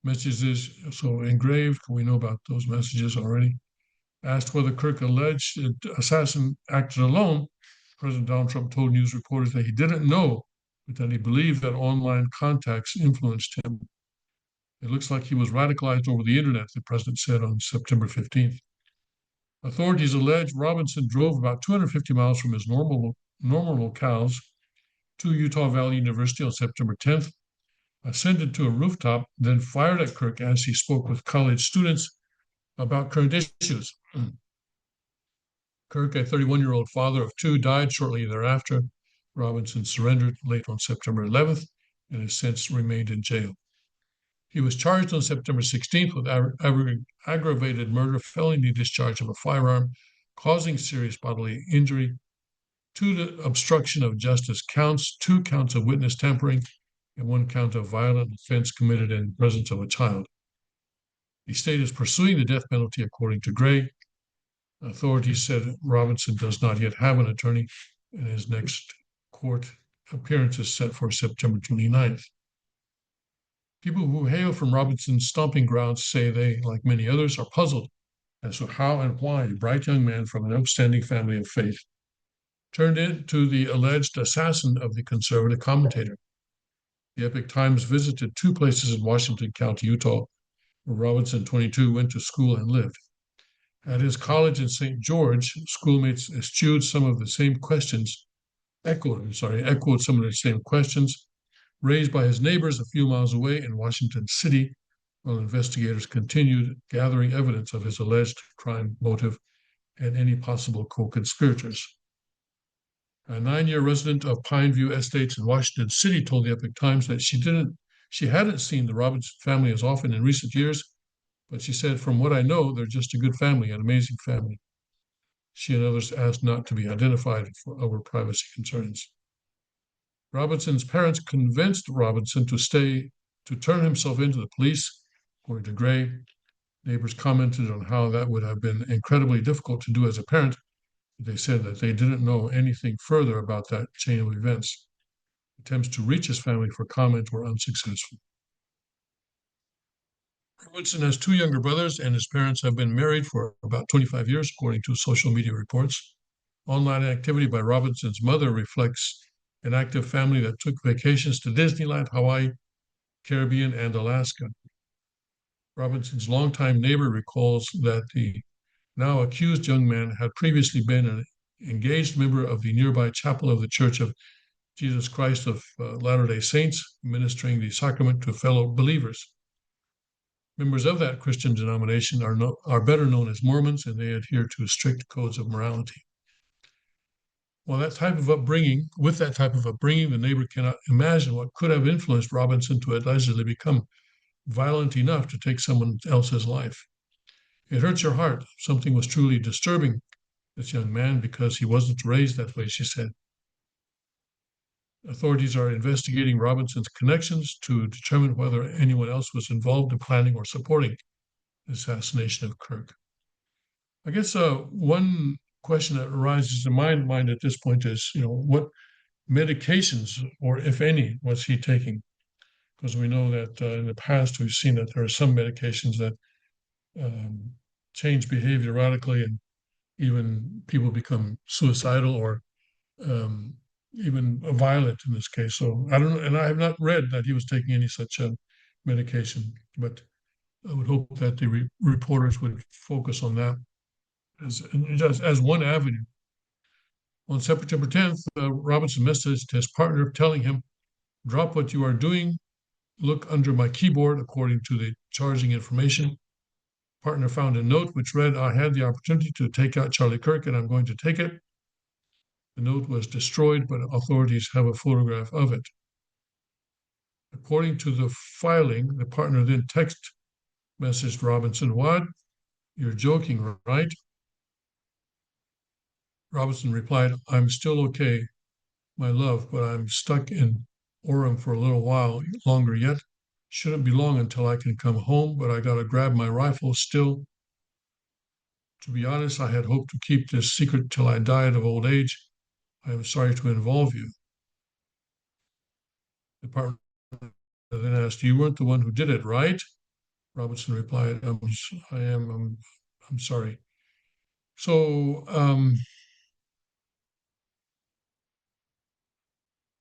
Messages so engraved, we know about those messages already. Asked whether Kirk alleged assassin acted alone, President Donald Trump told news reporters that he didn't know, but that he believed that online contacts influenced him. It looks like he was radicalized over the internet, the president said on September 15th. Authorities allege Robinson drove about 250 miles from his normal locales to Utah Valley University on September 10th, ascended to a rooftop, then fired at Kirk as he spoke with college students about current issues. Kirk, a 31-year-old father of two, died shortly thereafter. Robinson surrendered late on September 11th and has since remained in jail. He was charged on September 16th with aggravated murder, felony discharge of a firearm, causing serious bodily injury, 2 obstruction of justice counts, 2 counts of witness tampering, and 1 count of violent offense committed in presence of a child. The state is pursuing the death penalty, according to Gray. Authorities said Robinson does not yet have an attorney, and his next court appearance is set for September 29th. People who hail from Robinson's stomping grounds say they, like many others, are puzzled as to how and why a bright young man from an outstanding family of faith turned into the alleged assassin of the conservative commentator. The Epoch Times visited 2 places in Washington County, Utah, where Robinson, 22, went to school and lived. At his college in St. George, schoolmates eschewed some of the same questions, echoed some of the same questions raised by his neighbors a few miles away in Washington City, while investigators continued gathering evidence of his alleged crime motive and any possible co-conspirators. A 9-year resident of Pineview Estates in Washington City told the Epoch Times that she hadn't seen the Robinson family as often in recent years, but she said, "From what I know, they're just a good family, an amazing family." She and others asked not to be identified over privacy concerns. Robinson's parents convinced Robinson to turn himself into the police, according to Gray. Neighbors commented on how that would have been incredibly difficult to do as a parent. They said that they didn't know anything further about that chain of events. Attempts to reach his family for comment were unsuccessful. Robinson has 2 younger brothers, and his parents have been married for about 25 years, according to social media reports. Online activity by Robinson's mother reflects an active family that took vacations to Disneyland, Hawaii, Caribbean, and Alaska. Robinson's longtime neighbor recalls that the now accused young man had previously been an engaged member of the nearby chapel of the Church of Jesus Christ of Latter-day Saints, ministering the sacrament to fellow believers. Members of that Christian denomination are better known as Mormons, and they adhere to strict codes of morality. With that type of upbringing, the neighbor cannot imagine what could have influenced Robinson to allegedly become violent enough to take someone else's life. It hurts your heart. Something was truly disturbing this young man because he wasn't raised that way, she said. Authorities are investigating Robinson's connections to determine whether anyone else was involved in planning or supporting the assassination of Kirk. I guess one question that arises in my mind at this point is, what medications, or if any, was he taking? Because we know that in the past we've seen that there are some medications that change behavior radically, and even people become suicidal or even violent in this case. So I don't know, and I have not read that he was taking any such medication, but I would hope that the reporters would focus on that as just as one avenue On September 10th, Robinson messaged his partner telling him, "Drop what you are doing, look under my keyboard," according to the charging information. Partner found a note which read, "I had the opportunity to take out Charlie Kirk and I'm going to take it." The note was destroyed, but authorities have a photograph of it. According to the filing, the partner then text messaged Robinson, "What? You're joking, right?" Robinson replied, "I'm still okay, my love, but I'm stuck in Orem for a little while longer yet. Shouldn't be long until I can come home, but I gotta grab my rifle still. To be honest, I had hoped to keep this secret till I died of old age. I am sorry to involve you." The partner then asked, "You weren't the one who did it, right?" Robinson replied, "I am. I'm sorry." So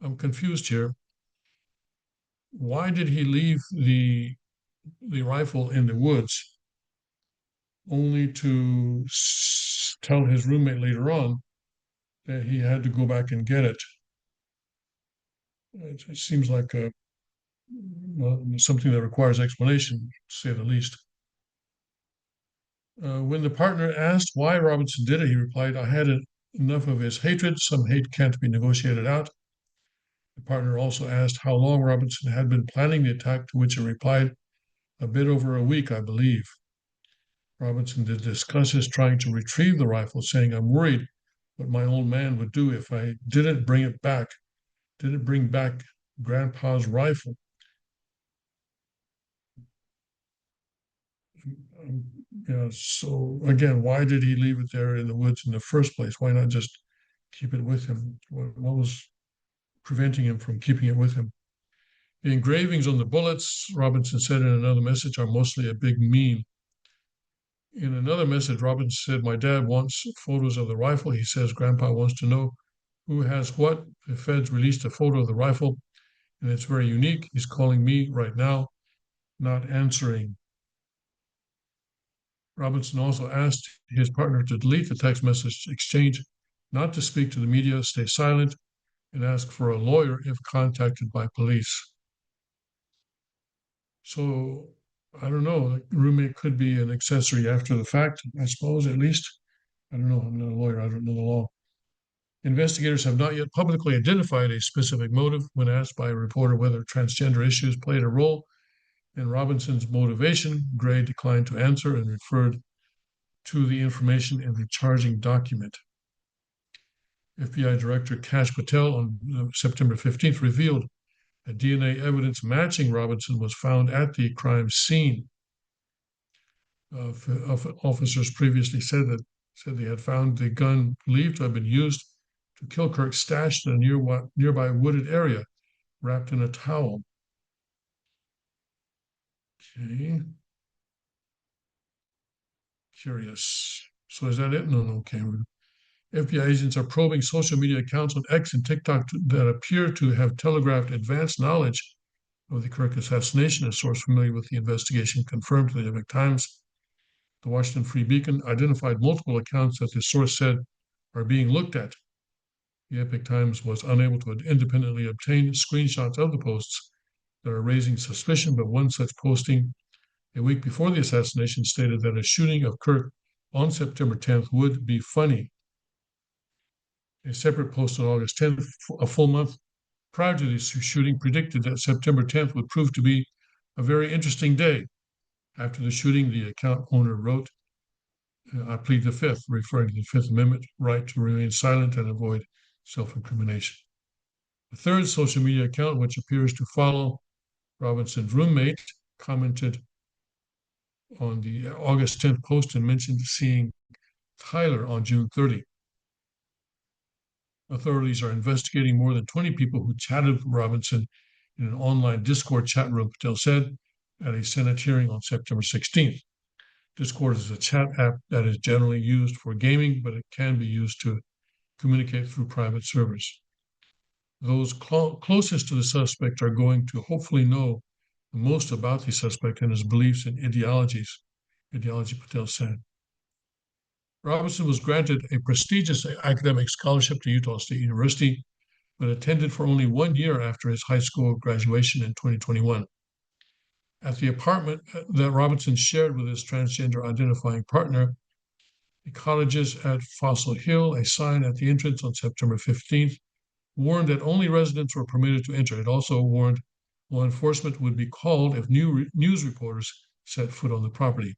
I'm confused here. Why did he leave the rifle in the woods only to tell his roommate later on that he had to go back and get it? It seems like well, something that requires explanation, to say the least. When the partner asked why Robinson did it, he replied, "I had enough of his hatred. Some hate can't be negotiated out." The partner also asked how long Robinson had been planning the attack, to which he replied, "A bit over a week, I believe." Robinson did discuss his trying to retrieve the rifle, saying, "I'm worried what my old man would do if I didn't bring it back, didn't bring back Grandpa's rifle." Um, yeah, so again, why did he leave it there in the woods in the first place? Why not just keep it with him? What was preventing him from keeping it with him? The engravings on the bullets, Robinson said in another message, are mostly a big meme. In another message, Robinson said, "My dad wants photos of the rifle. He says Grandpa wants to know who has what. The feds released a photo of the rifle, and it's very unique. He's calling me right now, not answering." Robinson also asked his partner to delete the text message exchange, not to speak to the media, stay silent, and ask for a lawyer if contacted by police. So I don't know. The roommate could be an accessory after the fact, I suppose, at least. I don't know. I'm not a lawyer. I don't know the law. Investigators have not yet publicly identified a specific motive. When asked by a reporter whether transgender issues played a role in Robinson's motivation, Gray declined to answer and referred to the information in the charging document. FBI Director Kash Patel on September 15th revealed that DNA evidence matching Robinson was found at the crime scene. Officers previously said they had found the gun believed to have been used to kill Kirk stashed in a nearby wooded area, wrapped in a towel. Okay. Curious. So is that it? No, no. Okay. FBI agents are probing social media accounts on X and TikTok that appear to have telegraphed advanced knowledge of the Kirk assassination. A source familiar with the investigation confirmed to the New York Times. The Washington Free Beacon identified multiple accounts that the source said are being looked at. The Epic Times was unable to independently obtain screenshots of the posts that are raising suspicion, but one such posting a week before the assassination stated that a shooting of Kirk on September 10th would be funny. A separate post on August 10th, a full month prior to the shooting, predicted that September 10th would prove to be a very interesting day. After the shooting, the account owner wrote, "I plead the Fifth," referring to the Fifth Amendment right to remain silent and avoid self-incrimination. The third social media account, which appears to follow Robinson's roommate, commented on the August 10th post and mentioned seeing Tyler on June 30. Authorities are investigating more than 20 people who chatted with Robinson in an online Discord chat room, Patel said at a Senate hearing on September 16th. Discord is a chat app that is generally used for gaming, but it can be used to communicate through private servers. Those closest to the suspect are going to hopefully know the most about the suspect and his beliefs and ideologies, Patel said. Robinson was granted a prestigious academic scholarship to Utah State University, but attended for only 1 year after his high school graduation in 2021. At the apartment that Robinson shared with his transgender identifying partner, the colleges at Fossil Hill, a sign at the entrance on September 15th, warned that only residents were permitted to enter. It also warned law enforcement would be called if news reporters set foot on the property.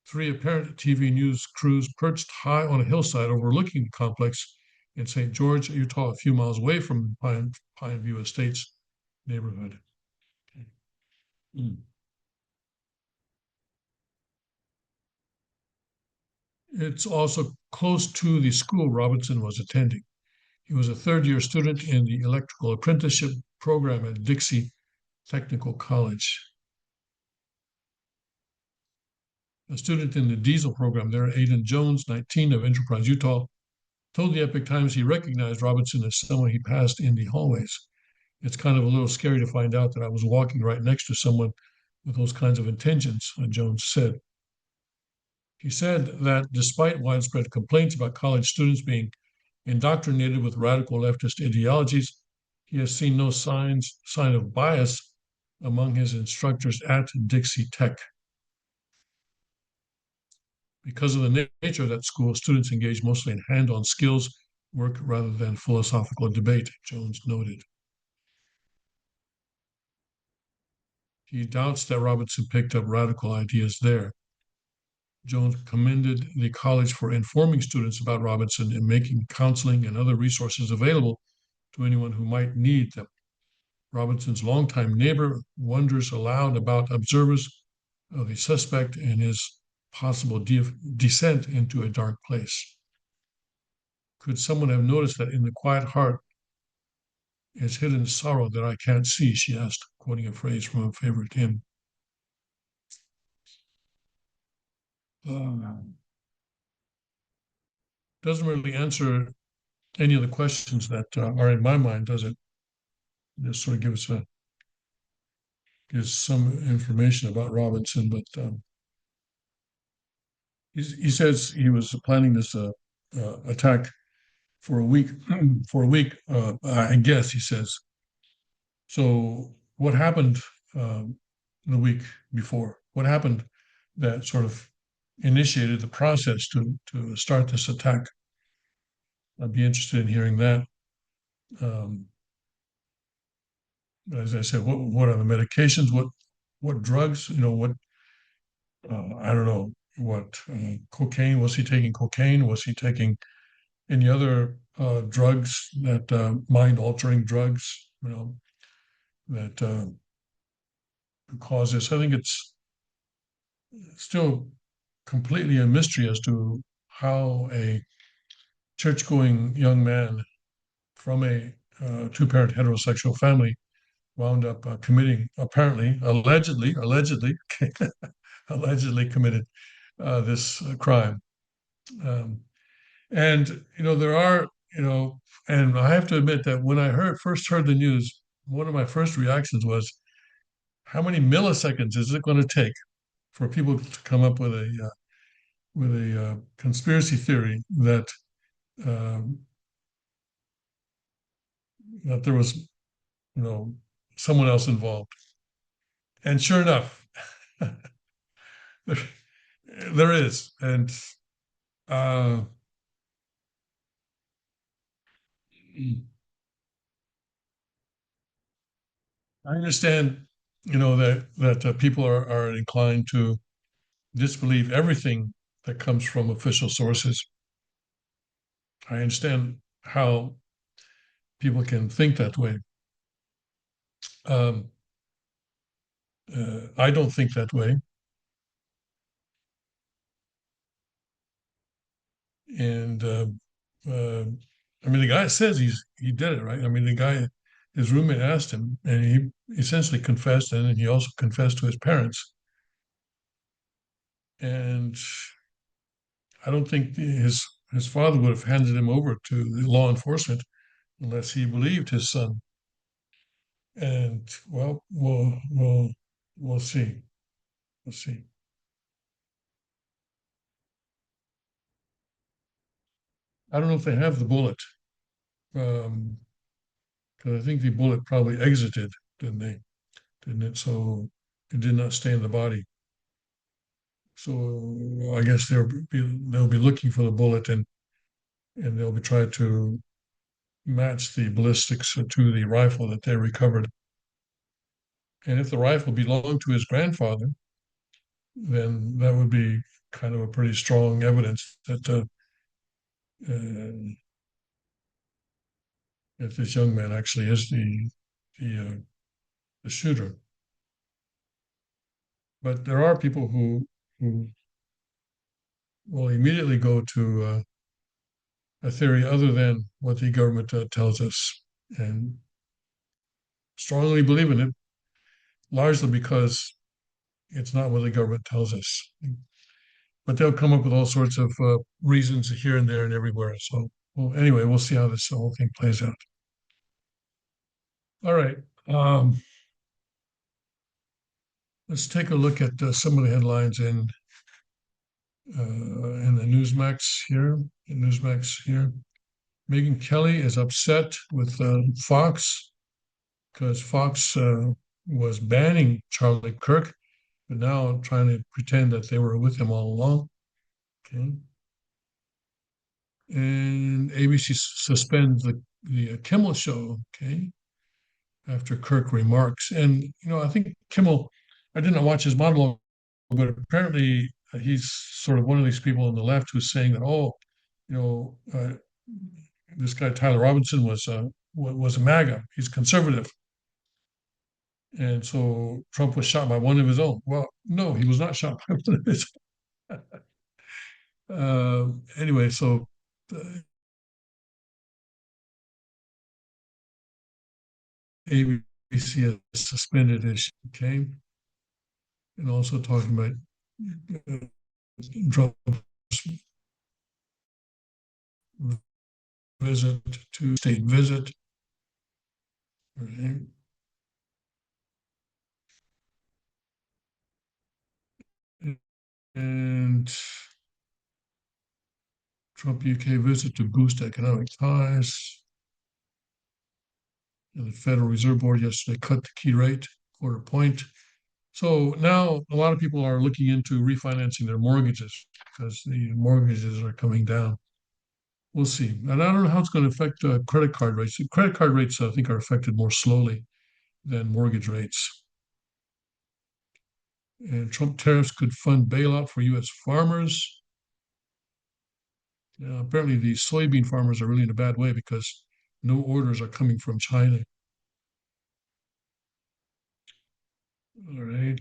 Three apparent TV news crews perched high on a hillside overlooking the complex in St. George, Utah, a few miles away from Pine View Estates neighborhood. It's also close to the school Robinson was attending. He was a third-year student in the electrical apprenticeship program at Dixie Technical College. A student in the diesel program there, Aiden Jones, 19, of Enterprise, Utah, told the Epic Times he recognized Robinson as someone he passed in the hallways. It's kind of a little scary to find out that I was walking right next to someone with those kinds of intentions, Jones said. He said that despite widespread complaints about college students being indoctrinated with radical leftist ideologies, he has seen no sign of bias among his instructors at Dixie Tech. Because of the nature of that school, students engage mostly in hand-on skills work rather than philosophical debate, Jones noted. He doubts that Robinson picked up radical ideas there. Jones commended the college for informing students about Robinson and making counseling and other resources available to anyone who might need them. Robinson's longtime neighbor wonders aloud about observers of the suspect and his possible descent into a dark place. Could someone have noticed that in the quiet heart is hidden sorrow that I can't see, she asked, quoting a phrase from a favorite hymn. Doesn't really answer any of the questions that are in my mind, does it? Just sort of gives some information about Robinson, but he says he was planning this attack for a week. For a week, I guess he says. So, what happened the week before? What happened that sort of initiated the process to start this attack? I'd be interested in hearing that. Um, as I said, what are the medications? What drugs? What I don't know. What cocaine? Was he taking cocaine? Was he taking any other drugs that mind-altering drugs? That could cause this. I think it's still completely a mystery as to how a church-going young man from a two-parent heterosexual family wound up committing, apparently, allegedly committed this crime. Um, and there are, and I have to admit that when I first heard the news, one of my first reactions was, how many milliseconds is it going to take for people to come up with a conspiracy theory that um, that there was, you know, someone else involved? And sure enough, there is. And uh, I understand, that people are inclined to disbelieve everything that comes from official sources. I understand how people can think that way. Um, I don't think that way. And uh, I mean, the guy says he did it, right? I mean, his roommate asked him, and he essentially confessed, and then he also confessed to his parents. And I don't think his father would have handed him over to the law enforcement unless he believed his son. And well, we'll see. We'll see. I don't know if they have the bullet, um, because I think the bullet probably exited, didn't they? Didn't it? So it did not stay in the body. So I guess they'll be looking for the bullet, and they'll be trying to match the ballistics to the rifle that they recovered. And if the rifle belonged to his grandfather, then that would be kind of a pretty strong evidence uh, that this young man actually is the shooter. But there are people who will immediately go to a theory other than what the government tells us, and strongly believe in it, largely because it's not what the government tells us. But they'll come up with all sorts of reasons here and there and everywhere. So, well, anyway, we'll see how this whole thing plays out. All right. Um, let's take a look at some of the headlines in the Newsmax here. In Newsmax here, Megyn Kelly is upset with Fox because Fox was banning Charlie Kirk, but now trying to pretend that they were with him all along. Okay. And ABC suspends the Kimmel show. Okay. After Kirk remarks, and I think Kimmel, I didn't watch his monologue, but apparently he's sort of one of these people on the left who's saying that, oh, you know, this guy Tyler Robinson was a MAGA. He's conservative, and so Trump was shot by one of his own. Well, no, he was not shot by one of his. Anyway, so ABC has suspended his okay, and also talking about Trump's visit to state visit. Right? And Trump UK visit to boost economic ties. And the Federal Reserve Board yesterday cut the key rate, quarter point. So now a lot of people are looking into refinancing their mortgages because the mortgages are coming down. We'll see. And I don't know how it's going to affect credit card rates. Credit card rates, I think, are affected more slowly than mortgage rates. And Trump tariffs could fund bailout for U.S. farmers. Apparently, the soybean farmers are really in a bad way because no orders are coming from China. All right.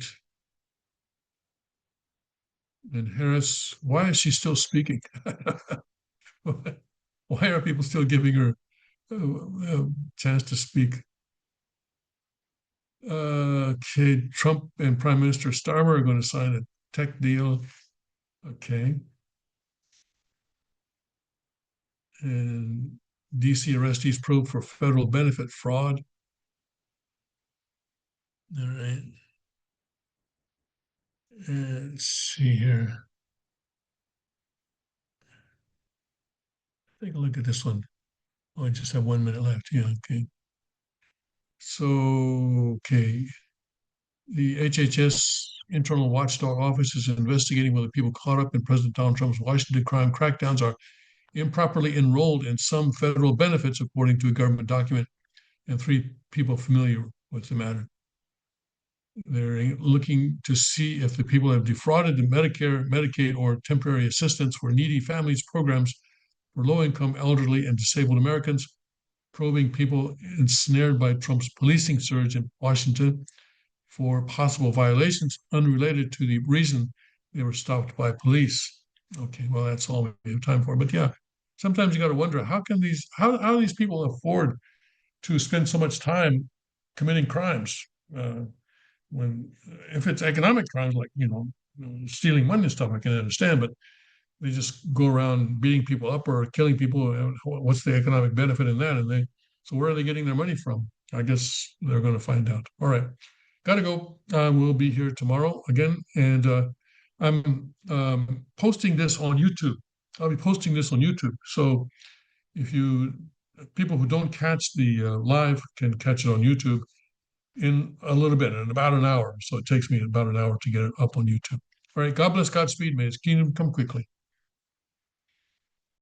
And Harris, why is she still speaking? Why are people still giving her a chance to speak? Okay, Trump and Prime Minister Starmer are going to sign a tech deal. Okay. And DC arrestees probe for federal benefit fraud. All right. And let's see here. Take a look at this one. Oh, I just have 1 minute left. Yeah, okay. So, okay. The HHS Internal Watchdog Office is investigating whether people caught up in President Donald Trump's Washington crime crackdowns are improperly enrolled in some federal benefits, according to a government document, and three people familiar with the matter. They're looking to see if the people have defrauded the Medicare, Medicaid, or temporary assistance for needy families programs for low-income, elderly, and disabled Americans, probing people ensnared by Trump's policing surge in Washington for possible violations unrelated to the reason they were stopped by police. Okay, well, that's all we have time for. But yeah, sometimes you got to wonder how do these people afford to spend so much time committing crimes? When if it's economic crimes like stealing money and stuff, I can understand, but they just go around beating people up or killing people. What's the economic benefit in that? So where are they getting their money from? I guess they're going to find out. All right, got to go. We'll be here tomorrow again, and I'm posting this on YouTube. I'll be posting this on YouTube. So if you people who don't catch the live can catch it on YouTube in a little bit, in about an hour. So it takes me about an hour to get it up on YouTube. All right. God bless Godspeed. May his kingdom come quickly.